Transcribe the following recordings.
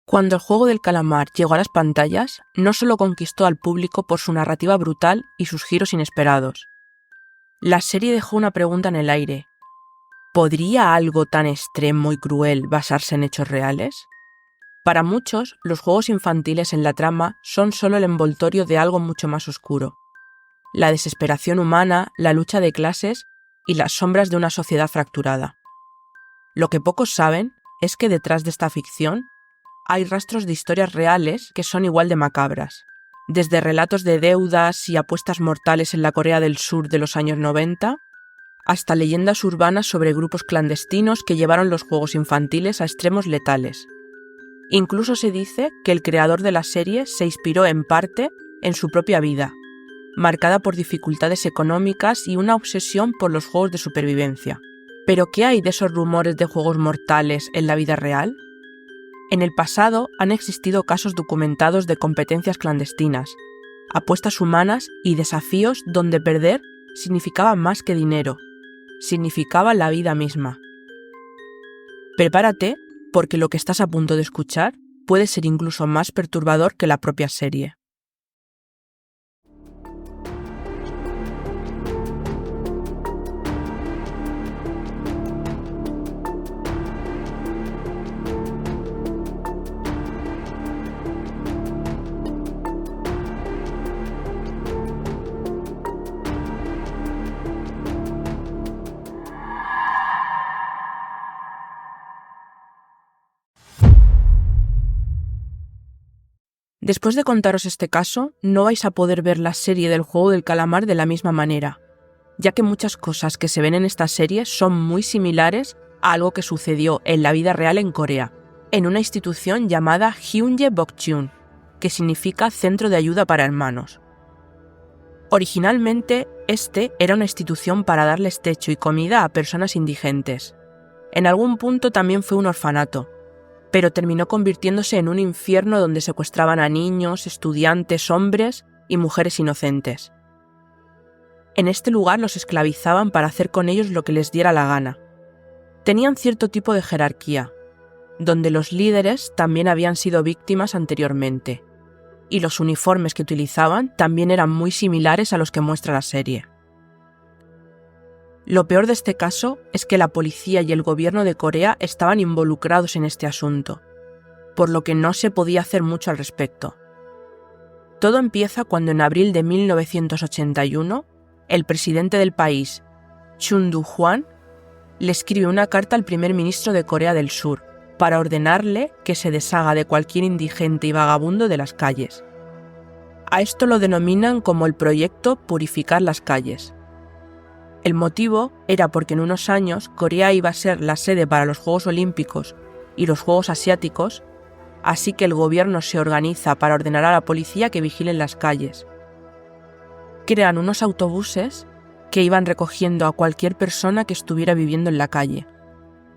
Cuando el juego del calamar llegó a las pantallas, no solo conquistó al público por su narrativa brutal y sus giros inesperados. La serie dejó una pregunta en el aire. ¿Podría algo tan extremo y cruel basarse en hechos reales? Para muchos, los juegos infantiles en la trama son solo el envoltorio de algo mucho más oscuro. La desesperación humana, la lucha de clases y las sombras de una sociedad fracturada. Lo que pocos saben es que detrás de esta ficción hay rastros de historias reales que son igual de macabras, desde relatos de deudas y apuestas mortales en la Corea del Sur de los años 90, hasta leyendas urbanas sobre grupos clandestinos que llevaron los juegos infantiles a extremos letales. Incluso se dice que el creador de la serie se inspiró en parte en su propia vida, marcada por dificultades económicas y una obsesión por los juegos de supervivencia. ¿Pero qué hay de esos rumores de juegos mortales en la vida real? En el pasado han existido casos documentados de competencias clandestinas, apuestas humanas y desafíos donde perder significaba más que dinero, significaba la vida misma. Prepárate, porque lo que estás a punto de escuchar puede ser incluso más perturbador que la propia serie. Después de contaros este caso, no vais a poder ver la serie del juego del calamar de la misma manera, ya que muchas cosas que se ven en esta serie son muy similares a algo que sucedió en la vida real en Corea, en una institución llamada Hyunje Bokchun, que significa Centro de Ayuda para Hermanos. Originalmente, este era una institución para darles techo y comida a personas indigentes. En algún punto también fue un orfanato, pero terminó convirtiéndose en un infierno donde secuestraban a niños, estudiantes, hombres y mujeres inocentes. En este lugar los esclavizaban para hacer con ellos lo que les diera la gana. Tenían cierto tipo de jerarquía, donde los líderes también habían sido víctimas anteriormente, y los uniformes que utilizaban también eran muy similares a los que muestra la serie. Lo peor de este caso es que la policía y el gobierno de Corea estaban involucrados en este asunto, por lo que no se podía hacer mucho al respecto. Todo empieza cuando en abril de 1981, el presidente del país, Chun Doo-hwan, le escribe una carta al primer ministro de Corea del Sur para ordenarle que se deshaga de cualquier indigente y vagabundo de las calles. A esto lo denominan como el proyecto Purificar las calles. El motivo era porque en unos años Corea iba a ser la sede para los Juegos Olímpicos y los Juegos Asiáticos, así que el gobierno se organiza para ordenar a la policía que vigilen las calles. Crean unos autobuses que iban recogiendo a cualquier persona que estuviera viviendo en la calle.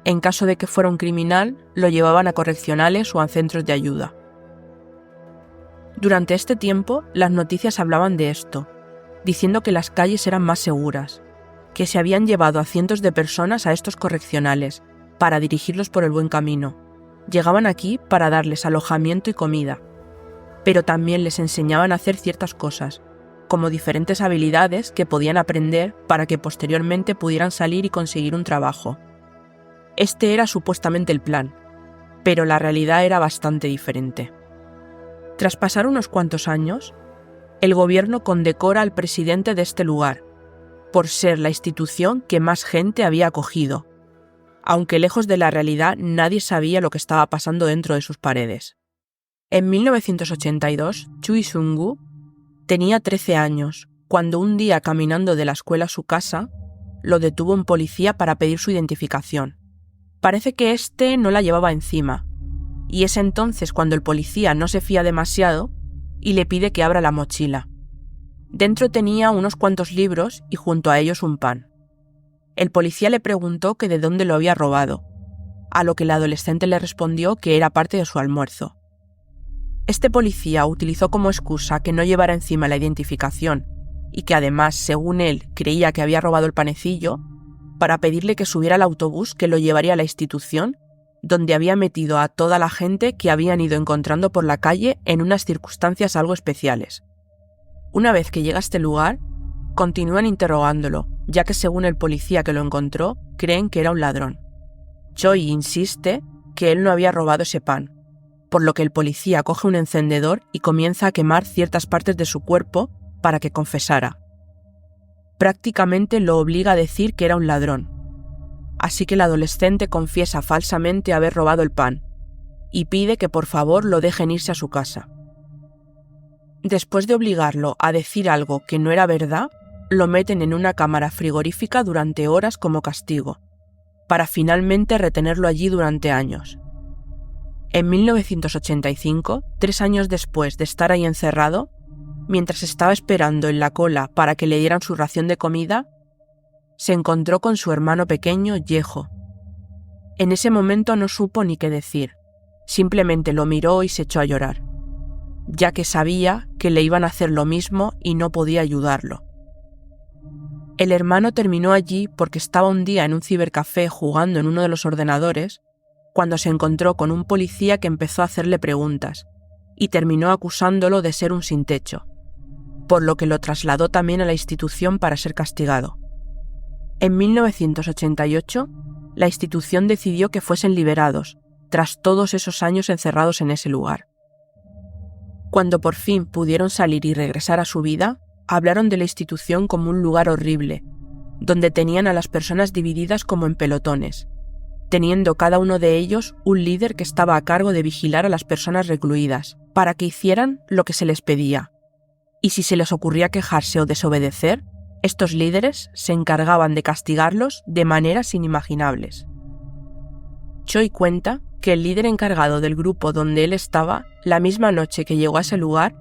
En caso de que fuera un criminal, lo llevaban a correccionales o a centros de ayuda. Durante este tiempo, las noticias hablaban de esto, diciendo que las calles eran más seguras, que se habían llevado a cientos de personas a estos correccionales para dirigirlos por el buen camino. Llegaban aquí para darles alojamiento y comida, pero también les enseñaban a hacer ciertas cosas, como diferentes habilidades que podían aprender para que posteriormente pudieran salir y conseguir un trabajo. Este era supuestamente el plan, pero la realidad era bastante diferente. Tras pasar unos cuantos años, el gobierno condecora al presidente de este lugar, por ser la institución que más gente había acogido, aunque lejos de la realidad nadie sabía lo que estaba pasando dentro de sus paredes. En 1982, Choi Sung-gu tenía 13 años, cuando un día caminando de la escuela a su casa, lo detuvo un policía para pedir su identificación. Parece que éste no la llevaba encima, y es entonces cuando el policía no se fía demasiado y le pide que abra la mochila. Dentro tenía unos cuantos libros y junto a ellos un pan. El policía le preguntó que de dónde lo había robado, a lo que el adolescente le respondió que era parte de su almuerzo. Este policía utilizó como excusa que no llevara encima la identificación y que además, según él, creía que había robado el panecillo, para pedirle que subiera al autobús que lo llevaría a la institución donde había metido a toda la gente que habían ido encontrando por la calle en unas circunstancias algo especiales. Una vez que llega a este lugar, continúan interrogándolo, ya que según el policía que lo encontró, creen que era un ladrón. Choi insiste que él no había robado ese pan, por lo que el policía coge un encendedor y comienza a quemar ciertas partes de su cuerpo para que confesara. Prácticamente lo obliga a decir que era un ladrón. Así que el adolescente confiesa falsamente haber robado el pan y pide que por favor lo dejen irse a su casa. Después de obligarlo a decir algo que no era verdad, lo meten en una cámara frigorífica durante horas como castigo, para finalmente retenerlo allí durante años. En 1985, 3 años después de estar ahí encerrado, mientras estaba esperando en la cola para que le dieran su ración de comida, se encontró con su hermano pequeño, Yeho. En ese momento no supo ni qué decir, simplemente lo miró y se echó a llorar, ya que sabía que le iban a hacer lo mismo y no podía ayudarlo. El hermano terminó allí porque estaba un día en un cibercafé jugando en uno de los ordenadores, cuando se encontró con un policía que empezó a hacerle preguntas y terminó acusándolo de ser un sin techo, por lo que lo trasladó también a la institución para ser castigado. En 1988, la institución decidió que fuesen liberados, tras todos esos años encerrados en ese lugar. Cuando por fin pudieron salir y regresar a su vida, hablaron de la institución como un lugar horrible, donde tenían a las personas divididas como en pelotones, teniendo cada uno de ellos un líder que estaba a cargo de vigilar a las personas recluidas, para que hicieran lo que se les pedía. Y si se les ocurría quejarse o desobedecer, estos líderes se encargaban de castigarlos de maneras inimaginables. Choi cuenta que el líder encargado del grupo donde él estaba, la misma noche que llegó a ese lugar,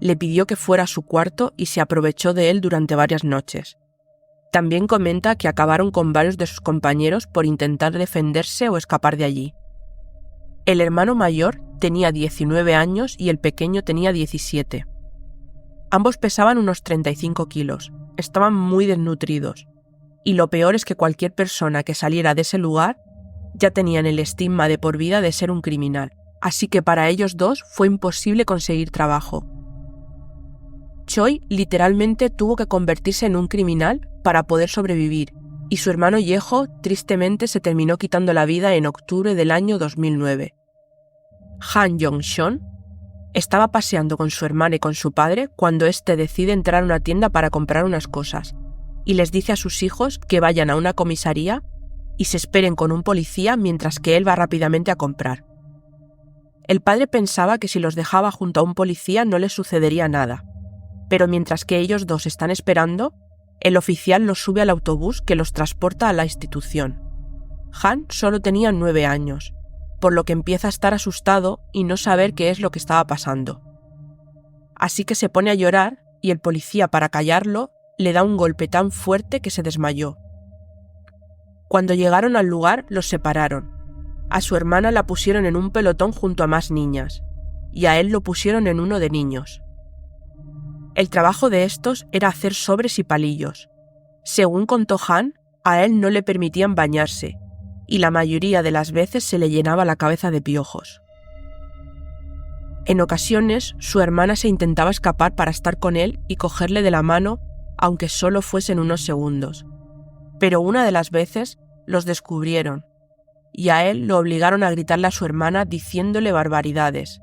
le pidió que fuera a su cuarto y se aprovechó de él durante varias noches. También comenta que acabaron con varios de sus compañeros por intentar defenderse o escapar de allí. El hermano mayor tenía 19 años y el pequeño tenía 17. Ambos pesaban unos 35 kilos, estaban muy desnutridos, y lo peor es que cualquier persona que saliera de ese lugar ya tenían el estigma de por vida de ser un criminal, así que para ellos dos fue imposible conseguir trabajo. Choi literalmente tuvo que convertirse en un criminal para poder sobrevivir, y su hermano Yeho tristemente se terminó quitando la vida en octubre del año 2009. Han Jong-shon estaba paseando con su hermana y con su padre cuando éste decide entrar a una tienda para comprar unas cosas, y les dice a sus hijos que vayan a una comisaría y se esperen con un policía mientras que él va rápidamente a comprar. El padre pensaba que si los dejaba junto a un policía no les sucedería nada, pero mientras que ellos dos están esperando, el oficial los sube al autobús que los transporta a la institución. Han solo tenía 9 años, por lo que empieza a estar asustado y no saber qué es lo que estaba pasando. Así que se pone a llorar y el policía, para callarlo, le da un golpe tan fuerte que se desmayó. Cuando llegaron al lugar, los separaron. A su hermana la pusieron en un pelotón junto a más niñas, y a él lo pusieron en uno de niños. El trabajo de estos era hacer sobres y palillos. Según contó Han, a él no le permitían bañarse, y la mayoría de las veces se le llenaba la cabeza de piojos. En ocasiones, su hermana se intentaba escapar para estar con él y cogerle de la mano, aunque solo fuesen unos segundos. Pero una de las veces los descubrieron, y a él lo obligaron a gritarle a su hermana diciéndole barbaridades,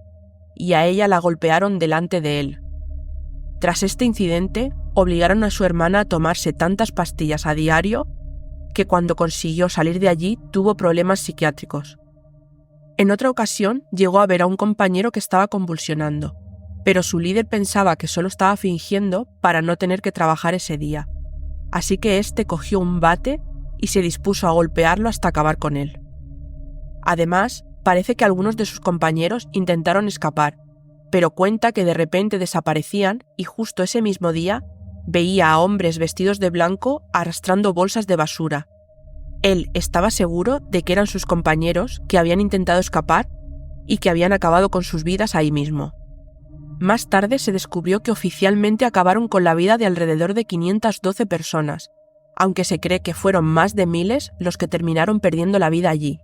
y a ella la golpearon delante de él. Tras este incidente, obligaron a su hermana a tomarse tantas pastillas a diario que cuando consiguió salir de allí tuvo problemas psiquiátricos. En otra ocasión llegó a ver a un compañero que estaba convulsionando, pero su líder pensaba que solo estaba fingiendo para no tener que trabajar ese día, así que éste cogió un bate y se dispuso a golpearlo hasta acabar con él. Además, parece que algunos de sus compañeros intentaron escapar, pero cuenta que de repente desaparecían y justo ese mismo día veía a hombres vestidos de blanco arrastrando bolsas de basura. Él estaba seguro de que eran sus compañeros que habían intentado escapar y que habían acabado con sus vidas ahí mismo. Más tarde se descubrió que oficialmente acabaron con la vida de alrededor de 512 personas, aunque se cree que fueron más de miles los que terminaron perdiendo la vida allí.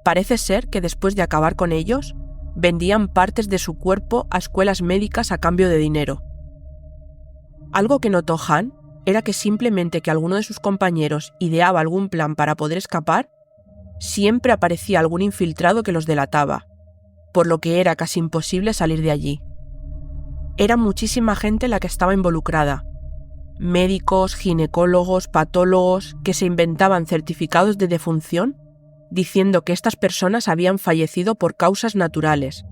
Parece ser que después de acabar con ellos, vendían partes de su cuerpo a escuelas médicas a cambio de dinero. Algo que notó Han era que simplemente que alguno de sus compañeros ideaba algún plan para poder escapar, siempre aparecía algún infiltrado que los delataba, por lo que era casi imposible salir de allí. Era muchísima gente la que estaba involucrada, médicos, ginecólogos, patólogos, que se inventaban certificados de defunción diciendo que estas personas habían fallecido por causas naturales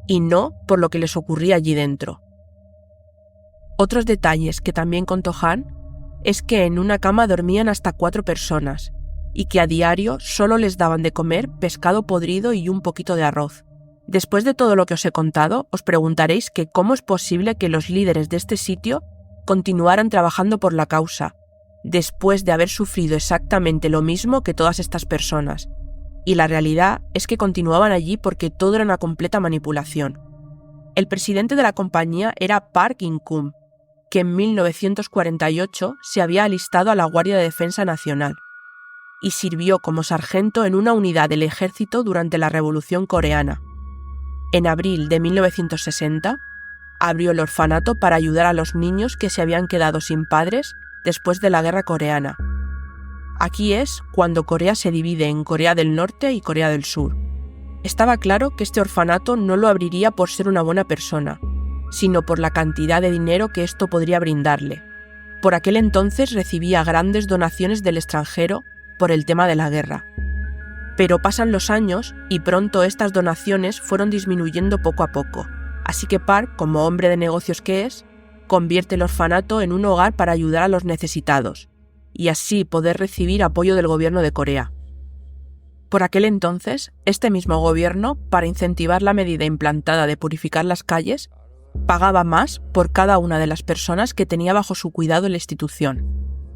y no por lo que les ocurría allí dentro. Otros detalles que también contó Han es que en una cama dormían hasta 4 personas y que a diario solo les daban de comer pescado podrido y un poquito de arroz. Después de todo lo que os he contado, os preguntaréis que cómo es posible que los líderes de este sitio continuaran trabajando por la causa, después de haber sufrido exactamente lo mismo que todas estas personas. Y la realidad es que continuaban allí porque todo era una completa manipulación. El presidente de la compañía era Park In-kum, que en 1948 se había alistado a la Guardia de Defensa Nacional y sirvió como sargento en una unidad del ejército durante la Revolución Coreana. En abril de 1960, abrió el orfanato para ayudar a los niños que se habían quedado sin padres después de la Guerra Coreana. Aquí es cuando Corea se divide en Corea del Norte y Corea del Sur. Estaba claro que este orfanato no lo abriría por ser una buena persona, sino por la cantidad de dinero que esto podría brindarle. Por aquel entonces recibía grandes donaciones del extranjero por el tema de la guerra. Pero pasan los años y pronto estas donaciones fueron disminuyendo poco a poco, así que Park, como hombre de negocios que es, convierte el orfanato en un hogar para ayudar a los necesitados, y así poder recibir apoyo del gobierno de Corea. Por aquel entonces, este mismo gobierno, para incentivar la medida implantada de purificar las calles, pagaba más por cada una de las personas que tenía bajo su cuidado en la institución.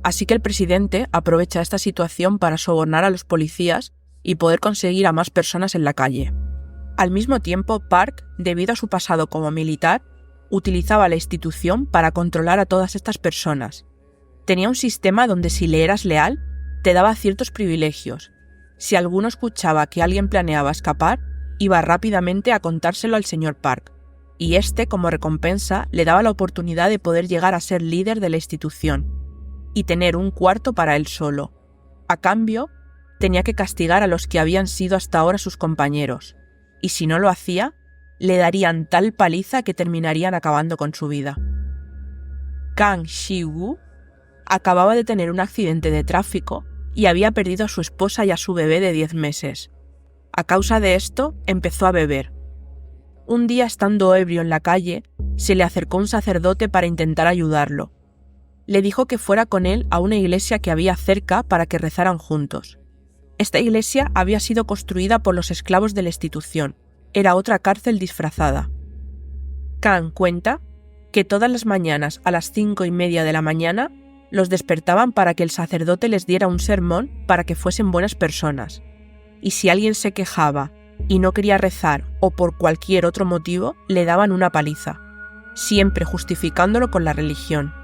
Así que el presidente aprovecha esta situación para sobornar a los policías y poder conseguir a más personas en la calle. Al mismo tiempo, Park, debido a su pasado como militar, utilizaba la institución para controlar a todas estas personas. Tenía un sistema donde si le eras leal, te daba ciertos privilegios. Si alguno escuchaba que alguien planeaba escapar, iba rápidamente a contárselo al señor Park, y este, como recompensa, le daba la oportunidad de poder llegar a ser líder de la institución y tener un cuarto para él solo. A cambio, tenía que castigar a los que habían sido hasta ahora sus compañeros, y si no lo hacía, le darían tal paliza que terminarían acabando con su vida. Kang Shi-woo acababa de tener un accidente de tráfico y había perdido a su esposa y a su bebé de 10 meses. A causa de esto, empezó a beber. Un día, estando ebrio en la calle, se le acercó un sacerdote para intentar ayudarlo. Le dijo que fuera con él a una iglesia que había cerca para que rezaran juntos. Esta iglesia había sido construida por los esclavos de la institución. Era otra cárcel disfrazada. Kang cuenta que todas las mañanas a las 5:30 de la mañana los despertaban para que el sacerdote les diera un sermón para que fuesen buenas personas. Y si alguien se quejaba y no quería rezar o por cualquier otro motivo, le daban una paliza, siempre justificándolo con la religión.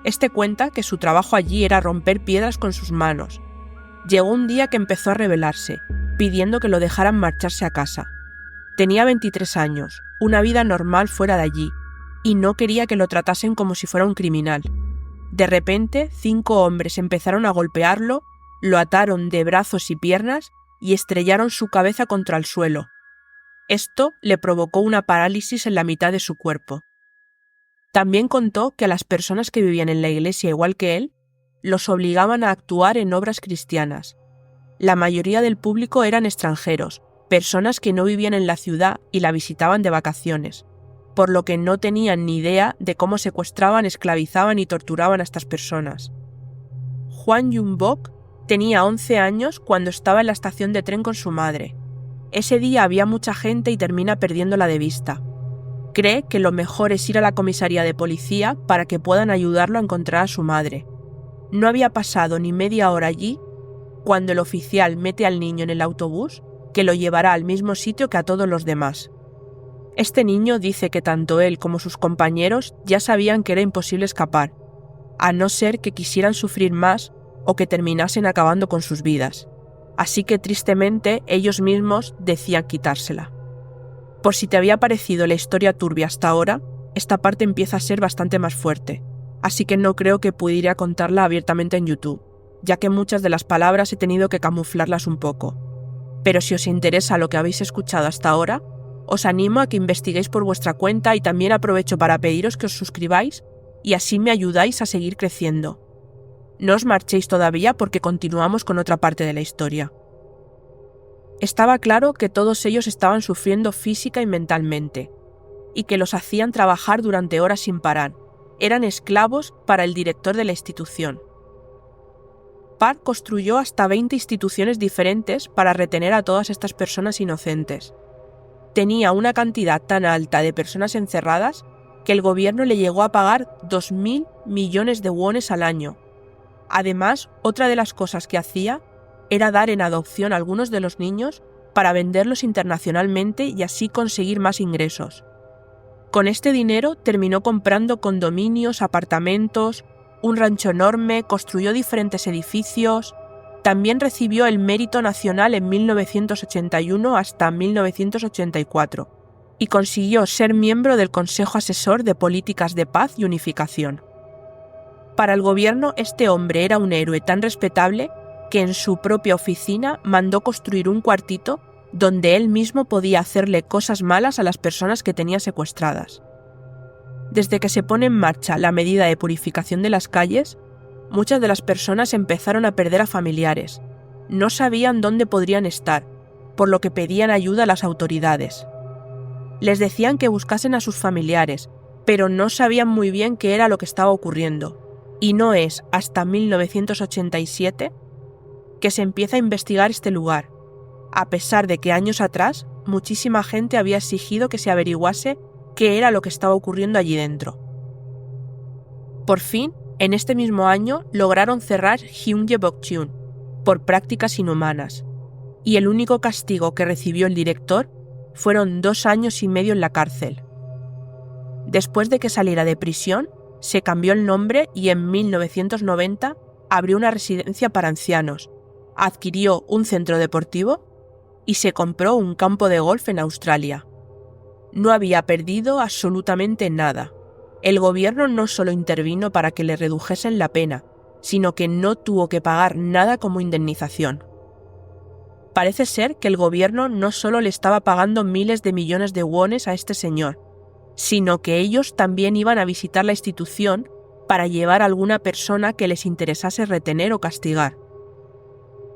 Este cuenta que su trabajo allí era romper piedras con sus manos. Llegó un día que empezó a rebelarse, pidiendo que lo dejaran marcharse a casa. Tenía 23 años, una vida normal fuera de allí, y no quería que lo tratasen como si fuera un criminal. De repente, 5 hombres empezaron a golpearlo, lo ataron de brazos y piernas y estrellaron su cabeza contra el suelo. Esto le provocó una parálisis en la mitad de su cuerpo. También contó que a las personas que vivían en la iglesia igual que él, los obligaban a actuar en obras cristianas. La mayoría del público eran extranjeros, personas que no vivían en la ciudad y la visitaban de vacaciones, por lo que no tenían ni idea de cómo secuestraban, esclavizaban y torturaban a estas personas. Hwang Yun-bok tenía 11 años cuando estaba en la estación de tren con su madre. Ese día había mucha gente y termina perdiéndola de vista. Cree que lo mejor es ir a la comisaría de policía para que puedan ayudarlo a encontrar a su madre. No había pasado ni media hora allí cuando el oficial mete al niño en el autobús que lo llevará al mismo sitio que a todos los demás. Este niño dice que tanto él como sus compañeros ya sabían que era imposible escapar, a no ser que quisieran sufrir más o que terminasen acabando con sus vidas. así que tristemente ellos mismos decían quitársela. Por si te había parecido la historia turbia hasta ahora, esta parte empieza a ser bastante más fuerte, así que no creo que pudiera contarla abiertamente en YouTube, ya que muchas de las palabras he tenido que camuflarlas un poco. Pero si os interesa lo que habéis escuchado hasta ahora, os animo a que investiguéis por vuestra cuenta y también aprovecho para pediros que os suscribáis y así me ayudáis a seguir creciendo. No os marchéis todavía porque continuamos con otra parte de la historia. Estaba claro que todos ellos estaban sufriendo física y mentalmente, y que los hacían trabajar durante horas sin parar. Eran esclavos para el director de la institución. Park construyó hasta 20 instituciones diferentes para retener a todas estas personas inocentes. Tenía una cantidad tan alta de personas encerradas que el gobierno le llegó a pagar 2.000 millones de wones al año. Además, otra de las cosas que hacía era dar en adopción a algunos de los niños para venderlos internacionalmente y así conseguir más ingresos. Con este dinero terminó comprando condominios, apartamentos, un rancho enorme, construyó diferentes edificios. También recibió el Mérito Nacional en 1981 hasta 1984 y consiguió ser miembro del Consejo Asesor de Políticas de Paz y Unificación. Para el gobierno, este hombre era un héroe tan respetable que en su propia oficina mandó construir un cuartito donde él mismo podía hacerle cosas malas a las personas que tenía secuestradas. Desde que se pone en marcha la medida de purificación de las calles, muchas de las personas empezaron a perder a familiares. No sabían dónde podrían estar, por lo que pedían ayuda a las autoridades. Les decían que buscasen a sus familiares, pero no sabían muy bien qué era lo que estaba ocurriendo. Y no es hasta 1987 que se empieza a investigar este lugar, a pesar de que años atrás muchísima gente había exigido que se averiguase qué era lo que estaba ocurriendo allí dentro. Por fin, en este mismo año lograron cerrar Gyeongbokgung por prácticas inhumanas, y el único castigo que recibió el director fueron 2 años y medio en la cárcel. Después de que saliera de prisión, se cambió el nombre y en 1990 abrió una residencia para ancianos, adquirió un centro deportivo y se compró un campo de golf en Australia. No había perdido absolutamente nada. El gobierno no solo intervino para que le redujesen la pena, sino que no tuvo que pagar nada como indemnización. Parece ser que el gobierno no solo le estaba pagando miles de millones de wones a este señor, sino que ellos también iban a visitar la institución para llevar a alguna persona que les interesase retener o castigar.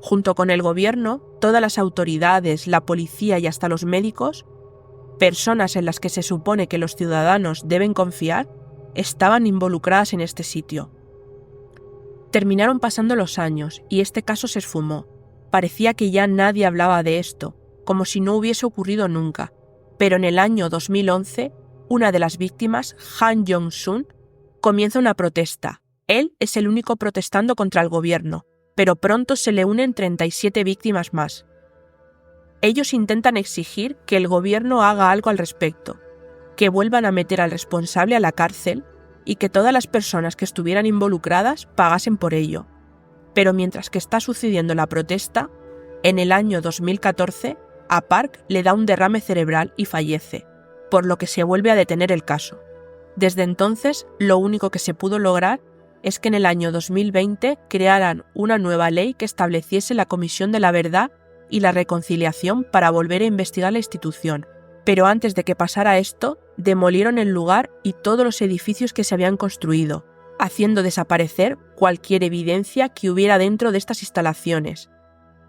Junto con el gobierno, todas las autoridades, la policía y hasta los médicos, personas en las que se supone que los ciudadanos deben confiar, estaban involucradas en este sitio. Terminaron pasando los años y este caso se esfumó. Parecía que ya nadie hablaba de esto, como si no hubiese ocurrido nunca. Pero en el año 2011, una de las víctimas, Han Jong-sun, comienza una protesta. Él es el único protestando contra el gobierno, pero pronto se le unen 37 víctimas más. Ellos intentan exigir que el gobierno haga algo al respecto, que vuelvan a meter al responsable a la cárcel y que todas las personas que estuvieran involucradas pagasen por ello. Pero mientras que está sucediendo la protesta, en el año 2014, a Park le da un derrame cerebral y fallece, por lo que se vuelve a detener el caso. Desde entonces, lo único que se pudo lograr es que en el año 2020 crearan una nueva ley que estableciese la Comisión de la Verdad y la Reconciliación para volver a investigar la institución. Pero antes de que pasara esto, demolieron el lugar y todos los edificios que se habían construido, haciendo desaparecer cualquier evidencia que hubiera dentro de estas instalaciones.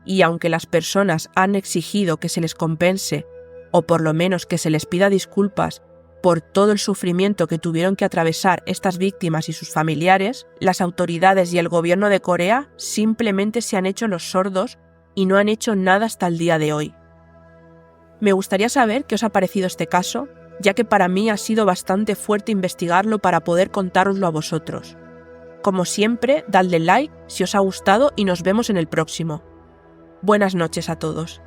Y aunque las personas han exigido que se les compense, o por lo menos que se les pida disculpas por todo el sufrimiento que tuvieron que atravesar estas víctimas y sus familiares, las autoridades y el gobierno de Corea simplemente se han hecho los sordos y no han hecho nada hasta el día de hoy. Me gustaría saber qué os ha parecido este caso, ya que para mí ha sido bastante fuerte investigarlo para poder contároslo a vosotros. Como siempre, dadle like si os ha gustado y nos vemos en el próximo. Buenas noches a todos.